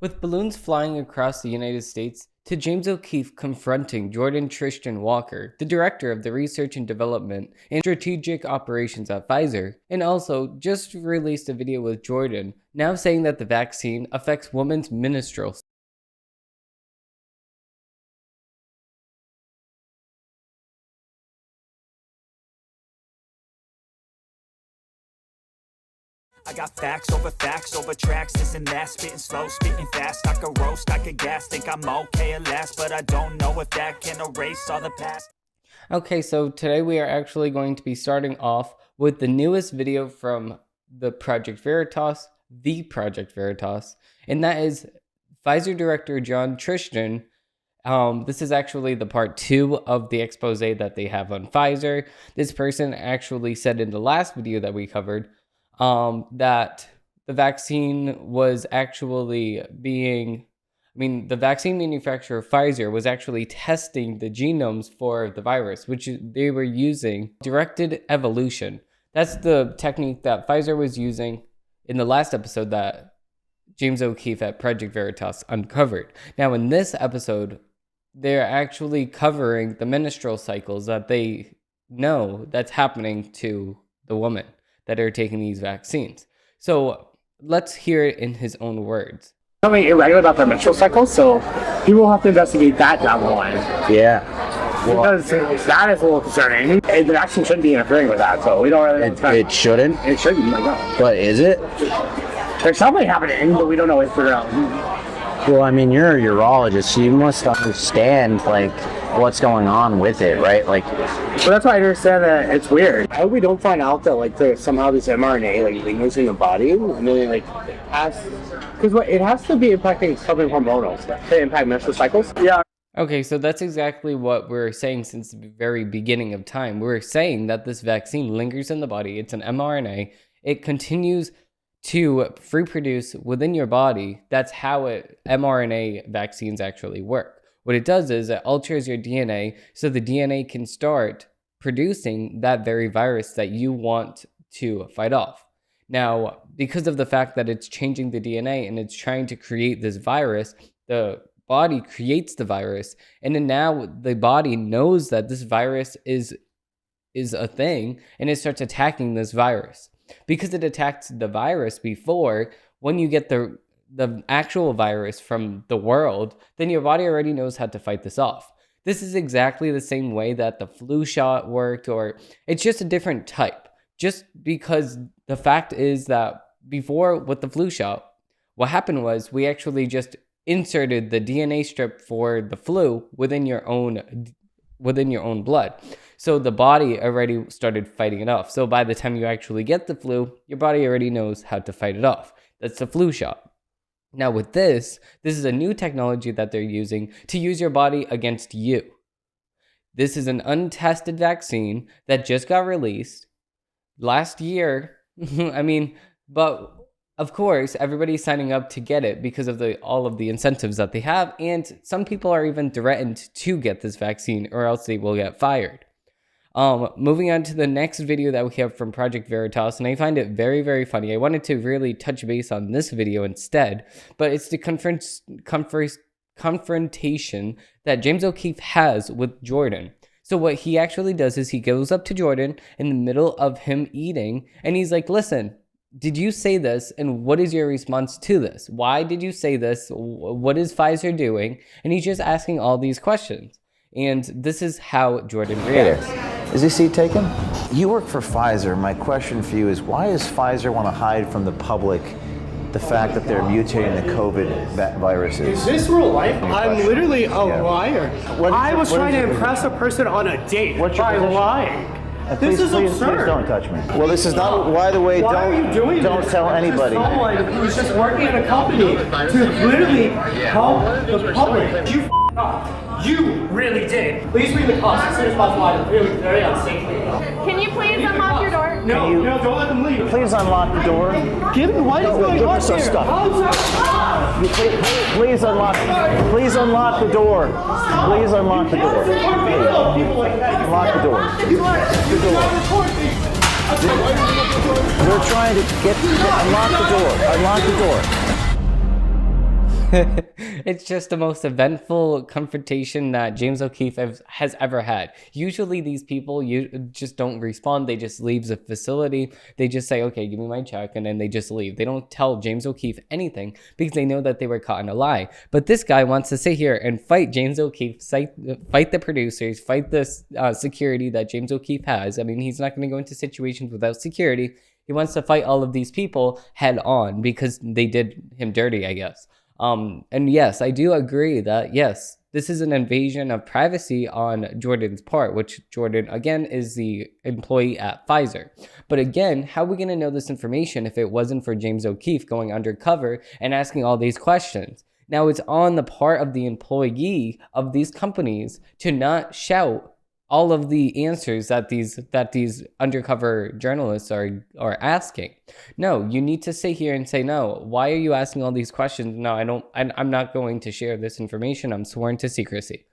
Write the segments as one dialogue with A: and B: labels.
A: With balloons flying across the United States, to James Okeefe confronting Jordon Trishton Walker, the director of the Research and Development and Strategic Operations at Pfizer, and also just released a video with Jordon, now saying that the vaccine affects women's minstrel.
B: I got facts over tracks, this and that, spitting slow, spitting fast. I could roast, I could gas, think I'm okay at last, but I don't know if that can erase all the past.
A: Okay, so today we are actually going to be starting off with the newest video from the Project Veritas, and that is Pfizer Director Jordon Trishton. This is actually the part 2 of the expose that they have on Pfizer. This person actually said in the last video that we covered that the vaccine was actually the vaccine manufacturer Pfizer was actually testing the genomes for the virus, which they were using directed evolution. That's the technique that Pfizer was using in the last episode that James Okeefe at Project Veritas uncovered. Now, in this episode, they're actually covering the menstrual cycles that they know that's happening to the woman that are taking these vaccines. So let's hear it in his own words.
C: Something irregular about their menstrual cycles, so people will have to investigate that down the line.
D: Yeah. Well,
C: because that is a little concerning. The vaccine shouldn't be interfering with that, so we don't really
D: it shouldn't?
C: It shouldn't, no.
D: But is it?
C: There's something happening, but we don't know if we're
D: Well, I mean, you're a urologist, so you must understand, like, what's going on with it, right? Like,
C: so that's why I understand that it's weird. I hope we don't find out that, like, somehow this mRNA, like, lingers in the body, and then, like, because it has to be impacting something hormonal to impact menstrual cycles. Yeah.
A: Okay, so that's exactly what we're saying since the very beginning of time. We're saying that this vaccine lingers in the body. It's an mRNA. It continues to reproduce within your body. That's how mRNA vaccines actually work. What it does is it alters your DNA so the DNA can start producing that very virus that you want to fight off. Now, because of the fact that it's changing the DNA and it's trying to create this virus, the body creates the virus, and then now the body knows that this virus is a thing, and it starts attacking this virus. Because it attacked the virus before, when you get the actual virus from the world, then your body already knows how to fight this off. This is exactly the same way that the flu shot worked, or it's just a different type. Just because the fact is that before with the flu shot, what happened was we actually just inserted the DNA strip for the flu within your own blood. So the body already started fighting it off. So by the time you actually get the flu, your body already knows how to fight it off. That's the flu shot. Now with this is a new technology that they're using to use your body against you. This is an untested vaccine that just got released last year. But of course, everybody's signing up to get it because of all of the incentives that they have, and some people are even threatened to get this vaccine or else they will get fired. Moving on to the next video that we have from Project Veritas, and I find it very, very funny. I wanted to really touch base on this video instead, but it's the confrontation that James Okeefe has with Jordon. So what he actually does is he goes up to Jordon in the middle of him eating, and he's like, listen, did you say this, and what is your response to this? Why did you say this? What is Pfizer doing? And he's just asking all these questions. And this is how Jordon reacts.
E: Is this seat taken? You work for Pfizer. My question for you is, why does Pfizer want to hide from the public the fact that they're mutating the COVID viruses?
C: Is this real life? I'm literally a liar. I was trying to impress a person on a date by lying. This is absurd.
E: Please don't touch me. Well, this is not. Why the way?
C: Why are you doing
E: don't
C: this?
E: Tell anybody.
C: This is someone who's just working at a company to literally help the public. You up. You really did. Please bring the cops as soon as possible. I'm really very unsafe.
F: Can you please unlock your door?
C: No, don't let them leave.
E: Please unlock the door.
C: Give me what is going on here?
E: Please unlock. Please unlock the door. Please unlock the door. Unlock the door. We're trying to unlock the door. Unlock the door.
A: It's just the most eventful confrontation that James Okeefe has ever had. Usually these people just don't respond. They just leave the facility. They just say, okay, give me my check, and then they just leave. They don't tell James Okeefe anything because they know that they were caught in a lie. But this guy wants to sit here and fight James Okeefe, fight the producers, fight this security that James Okeefe has. I mean, he's not going to go into situations without security. He wants to fight all of these people head on because they did him dirty, I guess. And yes, I do agree that, yes, this is an invasion of privacy on Jordon's part, which Jordon, again, is the employee at Pfizer. But again, how are we going to know this information if it wasn't for James Okeefe going undercover and asking all these questions? Now, it's on the part of the employee of these companies to not shout all of the answers that these undercover journalists are asking. No, you need to sit here and say, no, why are you asking all these questions? No, I'm not going to share this information. I'm sworn to secrecy.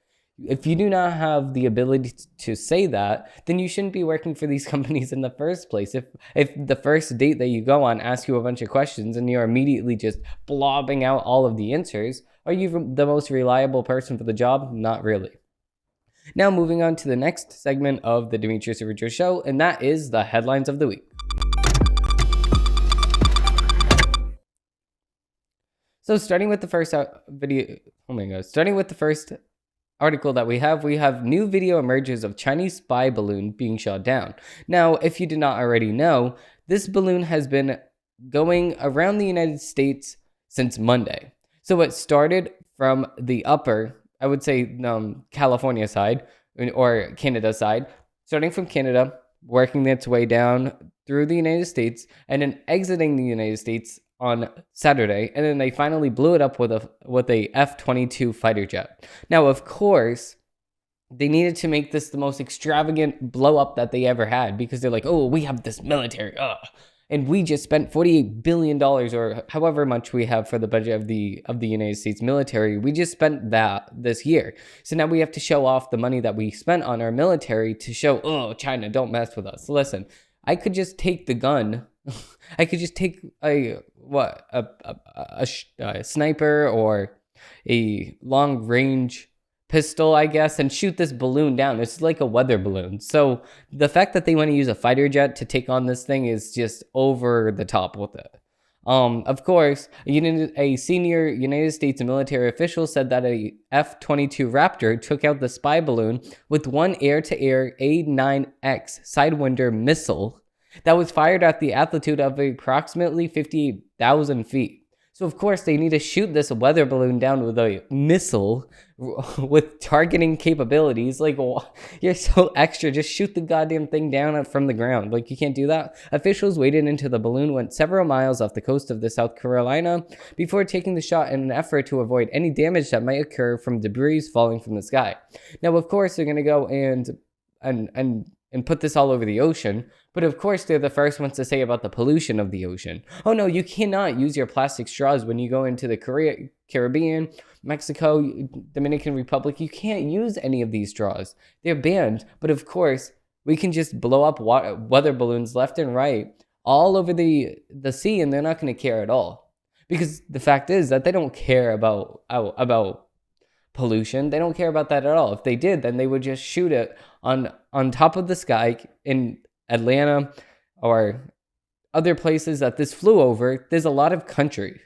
A: If you do not have the ability to say that, then you shouldn't be working for these companies in the first place. If the first date that you go on asks you a bunch of questions and you're immediately just blobbing out all of the answers, are you the most reliable person for the job? Not really. Now moving on to the next segment of the Demetrios Araujo Show, and that is the headlines of the week. So starting with the first article that we have new video emerges of Chinese spy balloon being shot down. Now, if you did not already know, this balloon has been going around the United States since Monday. So it started from the upper, I would say, California side or Canada side, starting from Canada, working its way down through the United States, and then exiting the United States on Saturday, and then they finally blew it up with a F-22 fighter jet. Now, of course, they needed to make this the most extravagant blow up that they ever had because they're like, oh, we have this military, and we just spent $48 billion or however much we have for the budget of the United States military. We just spent that this year. So now we have to show off the money that we spent on our military to show, oh, China, don't mess with us. Listen, I could just take the gun. I could just take a sniper or a long range pistol, I guess, and shoot this balloon down. It's like a weather balloon. So the fact that they want to use a fighter jet to take on this thing is just over the top with it. Of course, a senior United States military official said that a F-22 Raptor took out the spy balloon with one air-to-air A-9X Sidewinder missile that was fired at the altitude of approximately 58,000 feet. So, of course, they need to shoot this weather balloon down with a missile with targeting capabilities. Like, you're so extra. Just shoot the goddamn thing down from the ground. Like, you can't do that. Officials waited until the balloon went several miles off the coast of South Carolina before taking the shot in an effort to avoid any damage that might occur from debris falling from the sky. Now, of course, they're going to go and put this all over the ocean. But of course, they're the first ones to say about the pollution of the ocean. Oh no, you cannot use your plastic straws when you go into the Caribbean, Mexico, Dominican Republic. You can't use any of these straws. They're banned. But of course, we can just blow up weather balloons left and right all over the sea, and they're not going to care at all. Because the fact is that they don't care about pollution. They don't care about that at all. If they did, then they would just shoot it on top of the sky in Atlanta or other places that this flew over. There's a lot of country.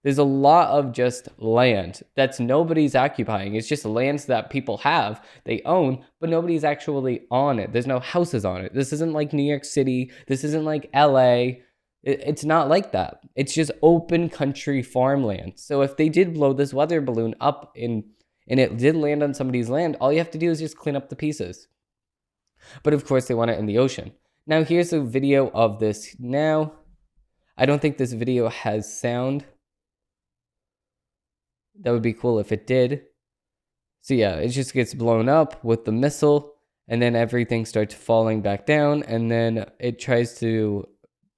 A: There's a lot of just land that's nobody's occupying. It's just lands that people have, they own, but nobody's actually on it. There's no houses on it. This isn't like New York City. This isn't like LA. It's not like that. It's just open country farmland. So if they did blow this weather balloon up and it did land on somebody's land, all you have to do is just clean up the pieces. But of course, they want it in the ocean. Now, here's a video of this now. I don't think this video has sound. That would be cool if it did. So yeah, it just gets blown up with the missile, and then everything starts falling back down, and then it tries to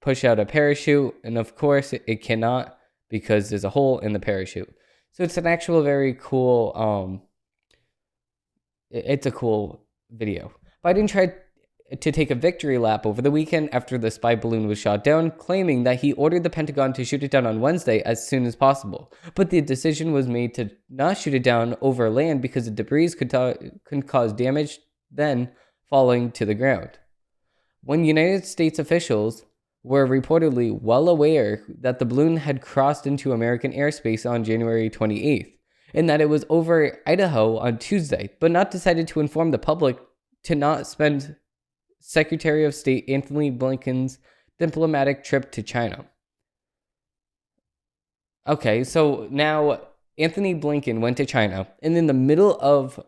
A: push out a parachute, and of course, it cannot because there's a hole in the parachute. So it's an actual very cool, it's a cool video. Biden tried to take a victory lap over the weekend after the spy balloon was shot down, claiming that he ordered the Pentagon to shoot it down on Wednesday as soon as possible. But the decision was made to not shoot it down over land because the debris could cause damage, then falling to the ground. When United States officials were reportedly well aware that the balloon had crossed into American airspace on January 28th, and that it was over Idaho on Tuesday, but not decided to inform the public to not spend Secretary of State Antony Blinken's diplomatic trip to China. Okay, so now Antony Blinken went to China, and in the middle of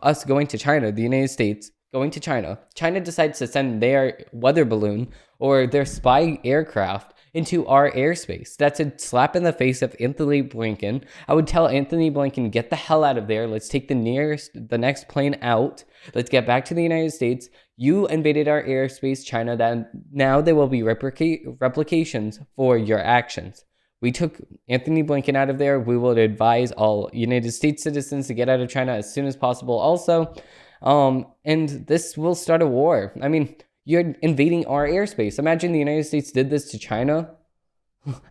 A: us going to China, the United States going to China, China decides to send their weather balloon or their spy aircraft into our airspace. That's a slap in the face of Antony Blinken. I would tell Antony Blinken, get the hell out of there. Let's take the next plane out. Let's get back to the United States. You invaded our airspace, China. That now there will be replications for your actions. We took Antony Blinken out of there. We will advise all United States citizens to get out of China as soon as possible also. And this will start a war. I mean, you're invading our airspace. Imagine the United States did this to China.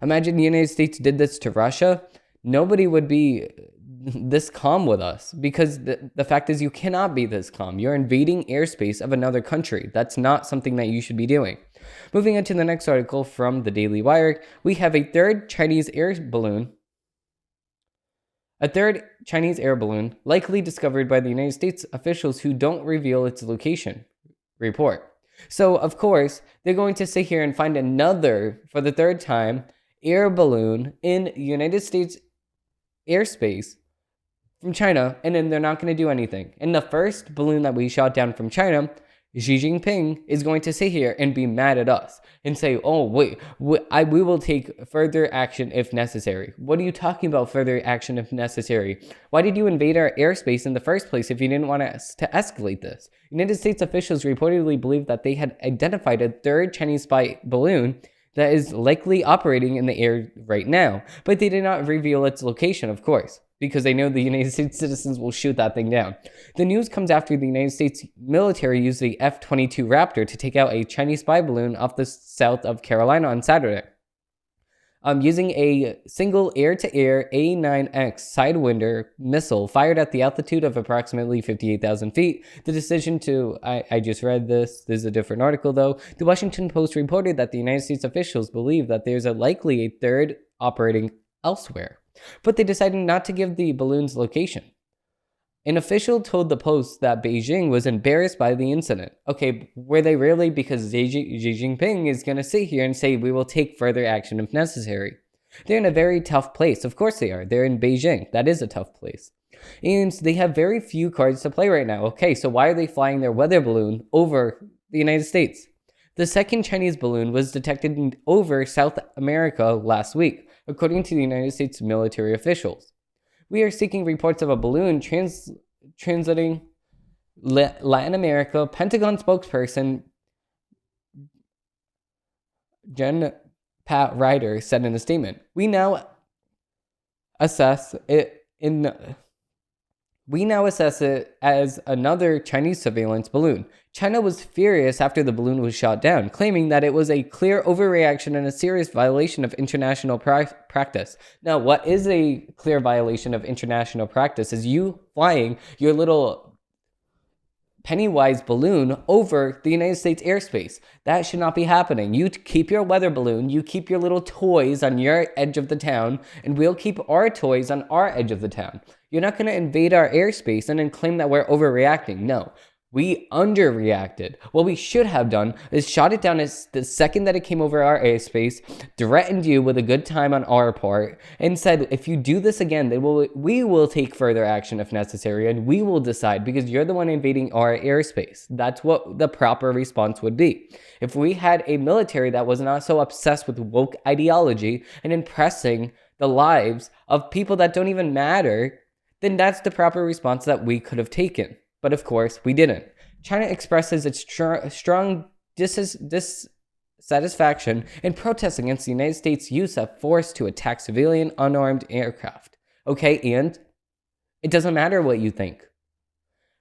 A: Imagine the United States did this to Russia. Nobody would be this calm with us because the fact is you cannot be this calm. You're invading airspace of another country. That's not something that you should be doing. Moving on to the next article from the Daily Wire, we have a third Chinese air balloon likely discovered by the United States officials who don't reveal its location. Report. So, of course, they're going to sit here and find another, for the third time, air balloon in United States airspace from China, and then they're not going to do anything. And the first balloon that we shot down from China, Xi Jinping is going to sit here and be mad at us and say, oh, wait, we will take further action if necessary. What are you talking about, further action if necessary? Why did you invade our airspace in the first place if you didn't want us to escalate this? United States officials reportedly believe that they had identified a third Chinese spy balloon that is likely operating in the air right now, but they did not reveal its location, of course, because they know the United States citizens will shoot that thing down. The news comes after the United States military used the F-22 Raptor to take out a Chinese spy balloon off the south of Carolina on Saturday. Using a single air-to-air A-9X Sidewinder missile fired at the altitude of approximately 58,000 feet. The decision to, I just read this is a different article though. The Washington Post reported that the United States officials believe that there's likely a third operating elsewhere, but they decided not to give the balloon's location. An official told the Post that Beijing was embarrassed by the incident. Okay, were they really? Because Xi Jinping is going to sit here and say we will take further action if necessary. They're in a very tough place. Of course they are. They're in Beijing. That is a tough place. And they have very few cards to play right now. Okay, so why are they flying their weather balloon over the United States? The second Chinese balloon was detected over South America last week, according to the United States military officials. We are seeking reports of a balloon transiting Latin America. Pentagon spokesperson Jen Pat Ryder said in a statement, We now assess it as another Chinese surveillance balloon. China was furious after the balloon was shot down, claiming that it was a clear overreaction and a serious violation of international practice. Now, what is a clear violation of international practice is you flying your little Pennywise balloon over the United States airspace. That should not be happening. You keep your weather balloon, you keep your little toys on your edge of the town, and we'll keep our toys on our edge of the town. You're not going to invade our airspace and then claim that we're overreacting. No, we underreacted. What we should have done is shot it down as the second that it came over our airspace, threatened you with a good time on our part, and said, if you do this again, then we will take further action if necessary, and we will decide because you're the one invading our airspace. That's what the proper response would be. If we had a military that was not so obsessed with woke ideology and impressing the lives of people that don't even matter, then that's the proper response that we could have taken. But of course, we didn't. China expresses its strong dissatisfaction and protest against the United States' use of force to attack civilian unarmed aircraft. Okay, and it doesn't matter what you think.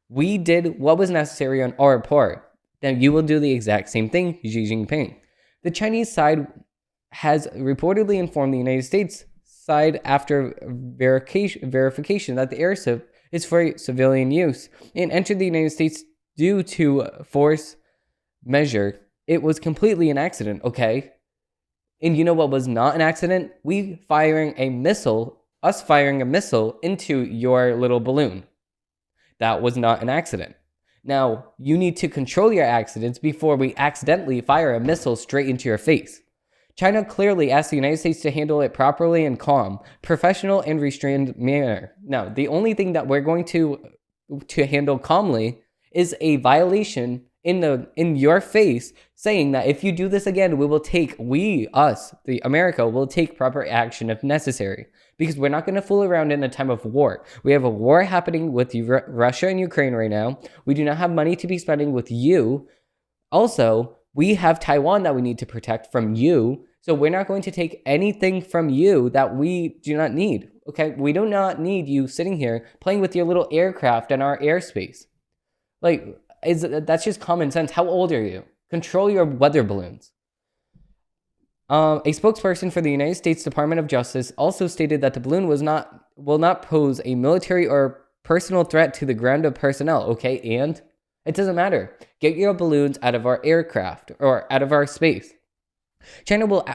A: We did what was necessary on our part. then you will do the exact same thing, Xi Jinping. The Chinese side has reportedly informed the United States side after verification that the airship is for civilian use and entered the United States due to force measure. It was completely an accident, okay? And you know what was not an accident? Us firing a missile into your little balloon. That was not an accident. Now, you need to control your accidents before we accidentally fire a missile straight into your face. China clearly asked the United States to handle it properly and calm, professional and restrained manner. Now, the only thing that we're going to handle calmly is a violation in your face, saying that if you do this again, America will take proper action if necessary. Because we're not going to fool around in a time of war. We have a war happening with Russia and Ukraine right now. We do not have money to be spending with you. Also, we have Taiwan that we need to protect from you. So we're not going to take anything from you that we do not need. Okay? We do not need you sitting here playing with your little aircraft in our airspace. That's just common sense. How old are you? Control your weather balloons. A spokesperson for the United States Department of Justice also stated that the balloon will not pose a military or personal threat to the ground personnel. Okay, and it doesn't matter. Get your balloons out of our aircraft or out of our space. China will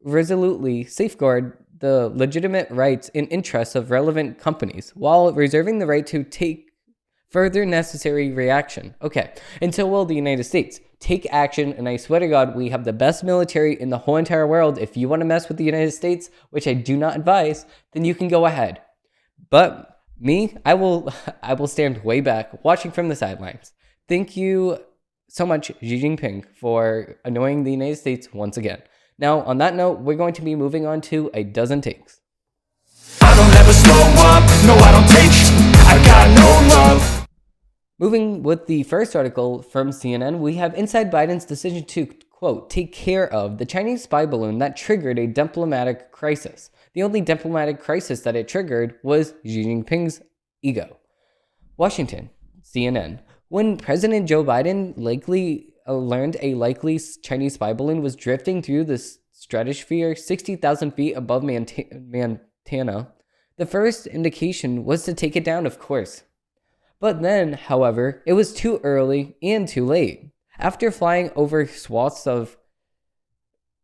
A: resolutely safeguard the legitimate rights and interests of relevant companies while reserving the right to take further necessary reaction. Okay, until will the United States take action, and I swear to God, we have the best military in the whole entire world. If you want to mess with the United States, which I do not advise, then you can go ahead. But me, I will stand way back, watching from the sidelines. Thank you so much, Xi Jinping, for annoying the United States once again. Now, on that note, we're going to be moving on to a dozen takes.
B: I don't ever slow up, no I don't take I got no love.
A: Moving with the first article from CNN, we have inside Biden's decision to, quote, take care of the Chinese spy balloon that triggered a diplomatic crisis. The only diplomatic crisis that it triggered was Xi Jinping's ego. Washington, CNN. When President Joe Biden learned a likely Chinese spy balloon was drifting through the stratosphere 60,000 feet above Montana, the first indication was to take it down, of course. But then, however, it was too early and too late. After flying over swaths of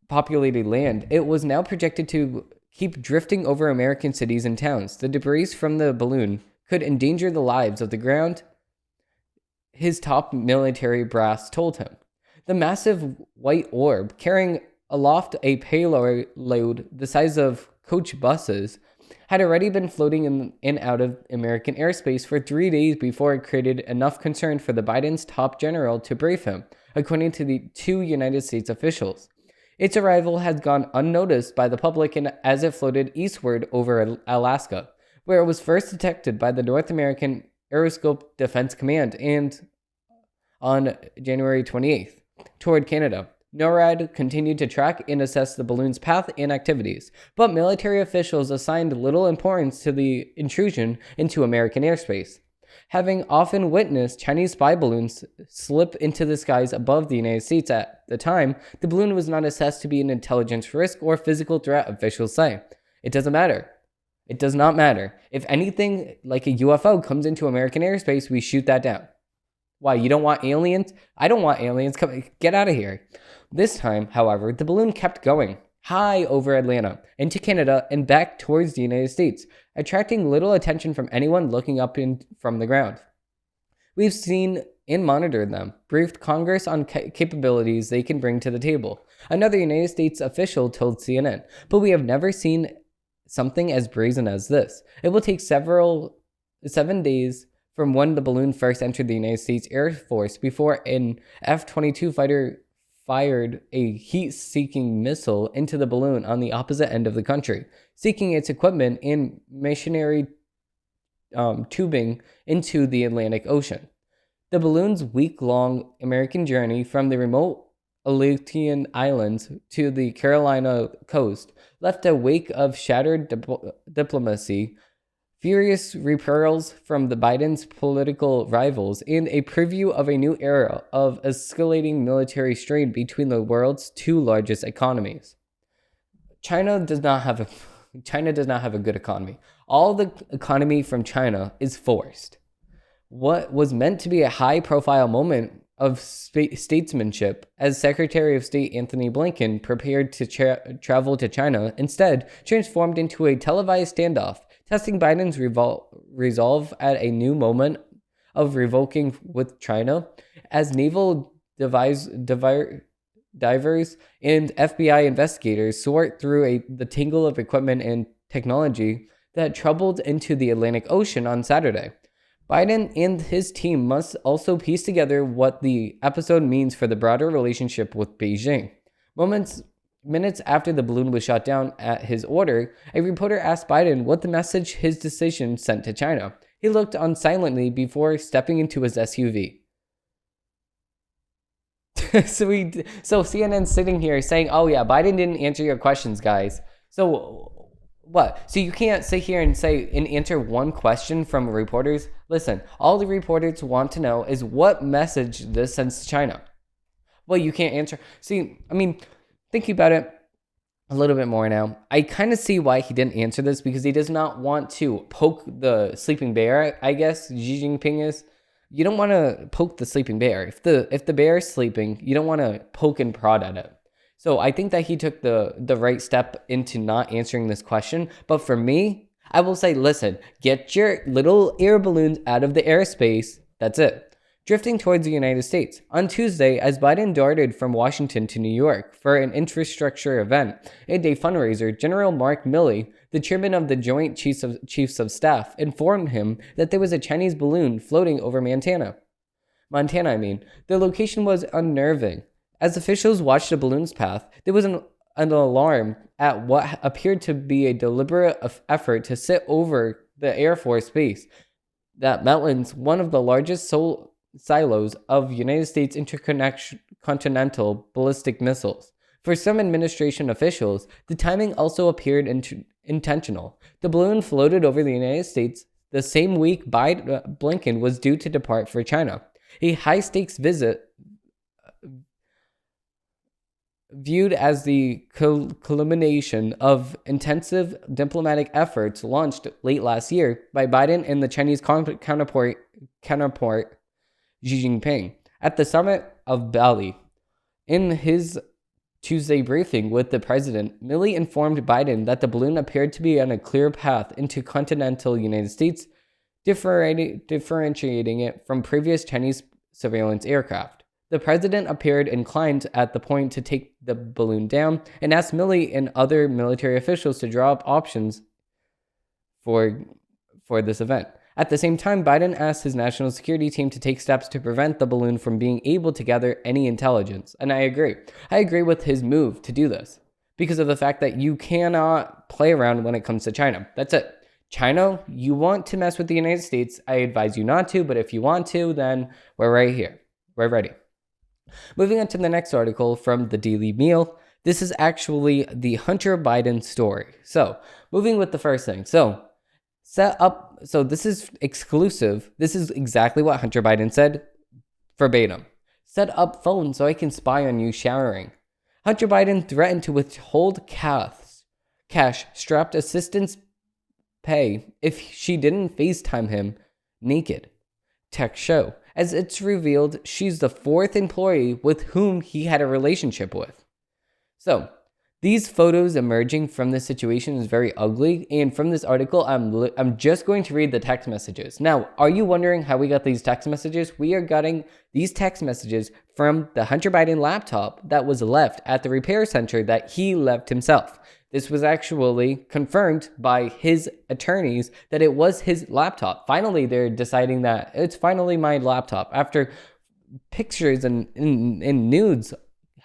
A: populated land, it was now projected to keep drifting over American cities and towns. The debris from the balloon could endanger the lives of the ground, his top military brass told him. The massive white orb, carrying aloft a payload the size of coach buses, had already been floating in and out of American airspace for 3 days before it created enough concern for the Biden's top general to brief him, according to the two United States officials. Its arrival has gone unnoticed by the public as it floated eastward over Alaska, where it was first detected by the North American Aerospace Defense Command and on January 28th, toward Canada. NORAD continued to track and assess the balloon's path and activities, but military officials assigned little importance to the intrusion into American airspace. Having often witnessed Chinese spy balloons slip into the skies above the United States at the time, the balloon was not assessed to be an intelligence risk or physical threat, officials say. It doesn't matter. It does not matter. If anything like a UFO comes into American airspace, we shoot that down. Why, you don't want aliens? I don't want aliens. Come, get out of here. This time, however, the balloon kept going, high over Atlanta, into Canada, and back towards the United States, attracting little attention from anyone looking up from the ground. We've seen and monitored them, briefed Congress on capabilities they can bring to the table, another United States official told CNN, but we have never seen something as brazen as this. It will take 7 days from when the balloon first entered the United States Air Force before an F-22 fighter fired a heat-seeking missile into the balloon on the opposite end of the country, seeking its equipment and missionary tubing into the Atlantic Ocean. The balloon's week-long American journey from the remote Aleutian Islands to the Carolina coast left a wake of shattered diplomacy furious referrals from the Biden's political rivals, and a preview of a new era of escalating military strain between the world's two largest economies. China does not have a good economy. All the economy from China is forced. What was meant to be a high-profile moment of statesmanship as Secretary of State Anthony Blinken prepared to travel to China instead transformed into a televised standoff, testing Biden's resolve at a new moment of revoking with China as naval divers and FBI investigators sort through the tangle of equipment and technology that troubled into the Atlantic Ocean on Saturday. Biden and his team must also piece together what the episode means for the broader relationship with Beijing. Minutes after the balloon was shot down at his order, a reporter asked Biden what the message his decision sent to China. He looked on silently before stepping into his SUV. So CNN's sitting here saying, "Oh yeah, Biden didn't answer your questions, guys." So what? So you can't sit here and answer one question from reporters? Listen, all the reporters want to know is what message this sends to China. Well, you can't answer. See, I mean, thinking about it a little bit more now, I kind of see why he didn't answer this, because he does not want to poke the sleeping bear, I guess Xi Jinping is. You don't want to poke the sleeping bear. If the bear is sleeping, you don't want to poke and prod at it. So I think that he took the right step into not answering this question. But for me, I will say, listen, get your little air balloons out of the airspace. That's it. Drifting towards the United States. On Tuesday, as Biden darted from Washington to New York for an infrastructure event and a fundraiser, General Mark Milley, the chairman of the Joint Chiefs of Staff, informed him that there was a Chinese balloon floating over Montana. The location was unnerving. As officials watched the balloon's path, there was an alarm at what appeared to be a deliberate effort to sit over the Air Force Base. That mountains one of the largest silos of United States intercontinental ballistic missiles. For some administration officials, the timing also appeared intentional. The balloon floated over the United States the same week Blinken was due to depart for China. A high-stakes visit viewed as the culmination of intensive diplomatic efforts launched late last year by Biden and the Chinese counterpart Xi Jinping at the summit of Bali. In his Tuesday briefing with the president, Milley informed Biden that the balloon appeared to be on a clear path into continental United States, differentiating it from previous Chinese surveillance aircraft. The president appeared inclined at the point to take the balloon down and asked Milley and other military officials to draw up options for this event. At the same time, Biden asked his national security team to take steps to prevent the balloon from being able to gather any intelligence. And I agree. I agree with his move to do this because of the fact that you cannot play around when it comes to China. That's it. China, you want to mess with the United States, I advise you not to, but if you want to, then we're right here. We're ready. Moving on to the next article from the Daily Meal. This is actually the Hunter Biden story. So, moving with the first thing. So this is exclusive. This is exactly what Hunter Biden said, verbatim. Set up phone so I can spy on you showering. Hunter Biden threatened to withhold cash-strapped assistance pay if she didn't FaceTime him naked. Tech show. As it's revealed, she's the fourth employee with whom he had a relationship with. So, these photos emerging from this situation is very ugly, and from this article, I'm just going to read the text messages. Now, are you wondering how we got these text messages? We are getting these text messages from the Hunter Biden laptop that was left at the repair center that he left himself. This was actually confirmed by his attorneys that it was his laptop. Finally, they're deciding that it's finally my laptop after pictures and nudes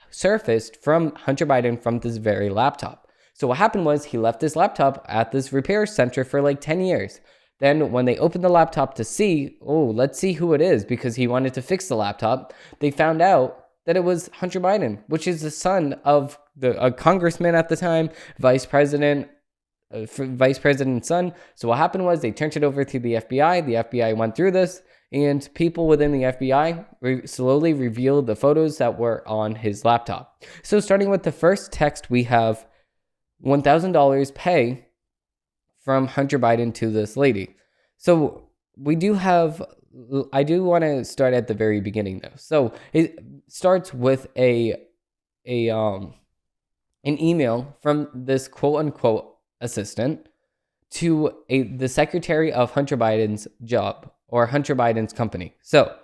A: surfaced from Hunter Biden from this very laptop. So what happened was he left this laptop at this repair center for like 10 years. Then when they opened the laptop to see, let's see who it is, because he wanted to fix the laptop, they found out that it was Hunter Biden, which is the son of a congressman at the time, vice president, vice president's son. So what happened was they turned it over to the FBI. The FBI went through this, and people within the FBI slowly revealed the photos that were on his laptop. So starting with the first text, we have $1,000 pay from Hunter Biden to this lady. So I do want to start at the very beginning though. So it starts with an email from this quote unquote assistant to the secretary of Hunter Biden's job or Hunter Biden's company. So,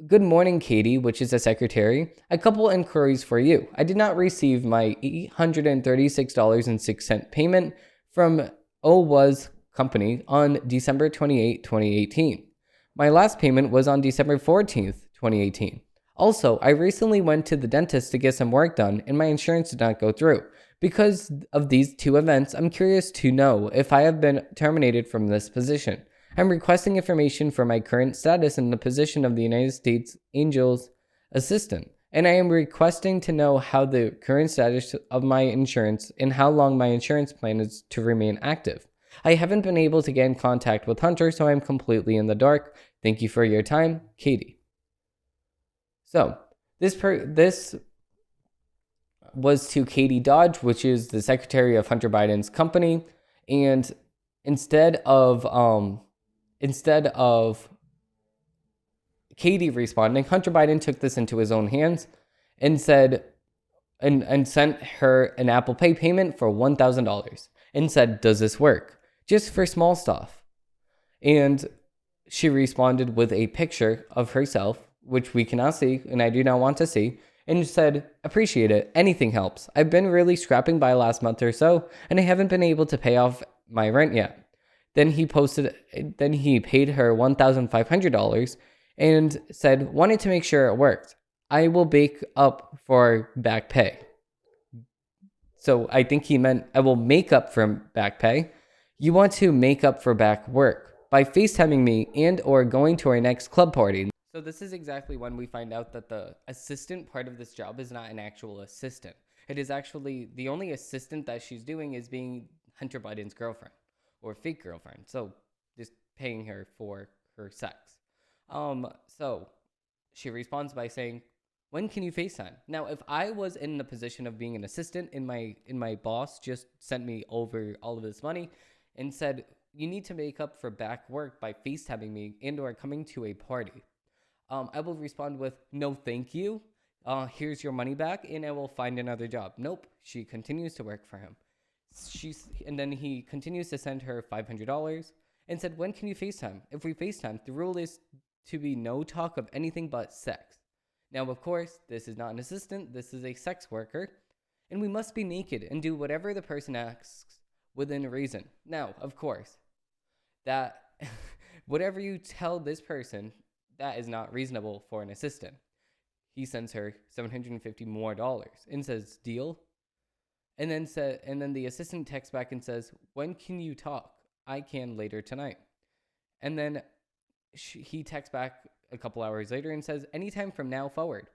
A: good morning, Katie, which is the secretary. A couple inquiries for you. I did not receive my $836.06 payment from OWA's company on December 28, 2018. My last payment was on December 14th, 2018. Also, I recently went to the dentist to get some work done and my insurance did not go through. Because of these two events, I'm curious to know if I have been terminated from this position. I'm requesting information for my current status in the position of the United States Angels Assistant, and I am requesting to know how the current status of my insurance and how long my insurance plan is to remain active. I haven't been able to get in contact with Hunter, so I'm completely in the dark. Thank you for your time, Katie. So, this was to Katie Dodge, which is the secretary of Hunter Biden's company, and instead of Katie responding, Hunter Biden took this into his own hands and said and sent her an Apple Pay payment for $1,000 and said, "Does this work?" Just for small stuff. And she responded with a picture of herself, which we cannot see and I do not want to see, and said, "Appreciate it. Anything helps. I've been really scrapping by last month or so, and I haven't been able to pay off my rent yet." Then he paid her $1,500 and said, "Wanted to make sure it worked. I will make up for back pay." So I think he meant, "I will make up for back pay." You want to make up for back work by FaceTiming me and or going to our next club party. So this is exactly when we find out that the assistant part of this job is not an actual assistant. It is actually the only assistant that she's doing is being Hunter Biden's girlfriend or fake girlfriend. So just paying her for her sex. So she responds by saying, "When can you FaceTime?" Now, if I was in the position of being an assistant and my boss just sent me over all of this money and said, "You need to make up for back work by FaceTiming me and or coming to a party," I will respond with, "No, thank you. Here's your money back, and I will find another job." Nope. She continues to work for him. And then he continues to send her $500 and said, "When can you FaceTime? If we FaceTime, the rule is to be no talk of anything but sex." Now, of course, this is not an assistant. This is a sex worker, and we must be naked and do whatever the person asks within reason. Now, of course, that whatever you tell this person, that is not reasonable for an assistant. He sends her $750 more and says, "Deal?" And then the assistant texts back and says, "When can you talk? I can later tonight." And then he texts back a couple hours later and says, "Anytime from now forward."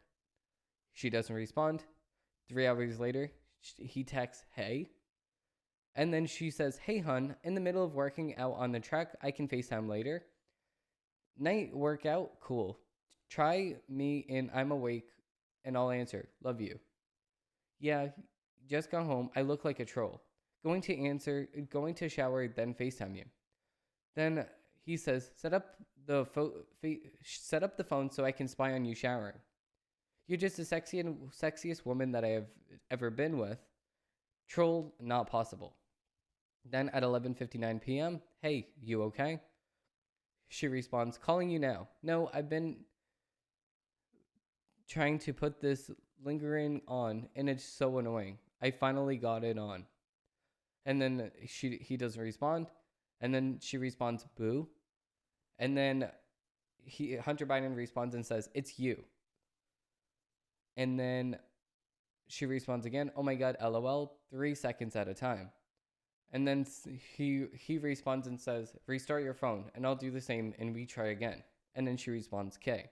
A: She doesn't respond. 3 hours later, he texts, "Hey." And then she says, "Hey, hun, in the middle of working out on the track, I can FaceTime later. Night workout? Cool. Try me and I'm awake and I'll answer. Love you. Yeah, just got home. I look like a troll. Going to shower, then FaceTime you." Then he says, set up the phone so I can spy on you showering. You're just the sexiest woman that I have ever been with. Troll, not possible. Then at 11:59 p.m., "Hey, you okay?" She responds, "Calling you now. No, I've been trying to put this lingering on, and it's so annoying. I finally got it on." And then he doesn't respond. And then she responds, "Boo." And then Hunter Biden responds and says, "It's you." And then she responds again, "Oh my God, LOL, 3 seconds at a time." And then he responds and says, "Restart your phone, and I'll do the same, and we try again." And then she responds, "K."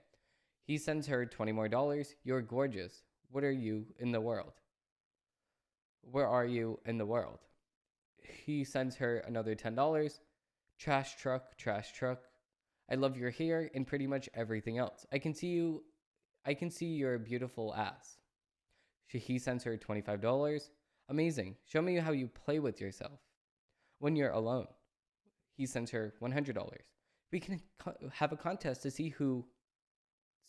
A: He sends her $20 more. "You're gorgeous. What are you in the world? Where are you in the world?" He sends her another $10. Trash truck, trash truck. I love your hair and pretty much everything else. I can see your beautiful ass. He sends her $25. Amazing. Show me how you play with yourself when you're alone. He sends her $100. We can have a contest to see who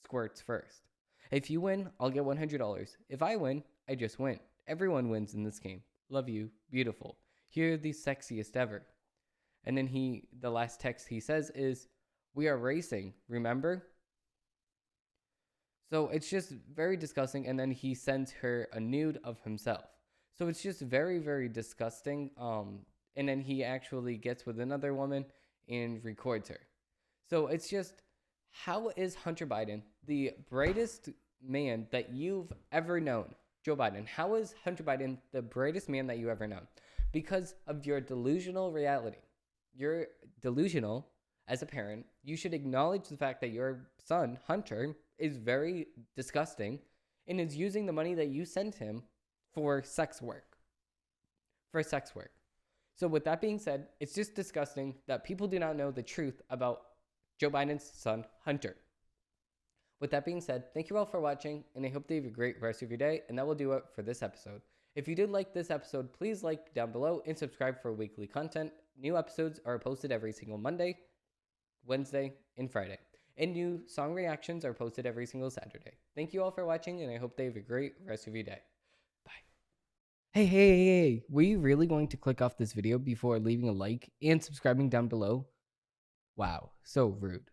A: squirts first. If you win, I'll get $100. If I win, I just win. Everyone wins in this game. Love you. Beautiful. You're the sexiest ever. And then the last text he says is, we are racing, remember? So it's just very disgusting. And then he sends her a nude of himself. So it's just very, very disgusting. And then he actually gets with another woman and records her. So it's just, how is Hunter Biden the brightest man that you've ever known? Joe Biden, how is Hunter Biden the brightest man that you ever known? Because of your delusional reality. You're delusional as a parent. You should acknowledge the fact that your son, Hunter, is very disgusting and is using the money that you sent him for sex work. So with that being said, it's just disgusting that people do not know the truth about Joe Biden's son, Hunter. With that being said, thank you all for watching, and I hope that you have a great rest of your day, and that will do it for this episode. If you did like this episode, please like down below and subscribe for weekly content. New episodes are posted every single Monday, Wednesday, and Friday. And new song reactions are posted every single Saturday. Thank you all for watching, and I hope that you have a great rest of your day. Bye. Hey, were you really going to click off this video before leaving a like and subscribing down below? Wow, so rude.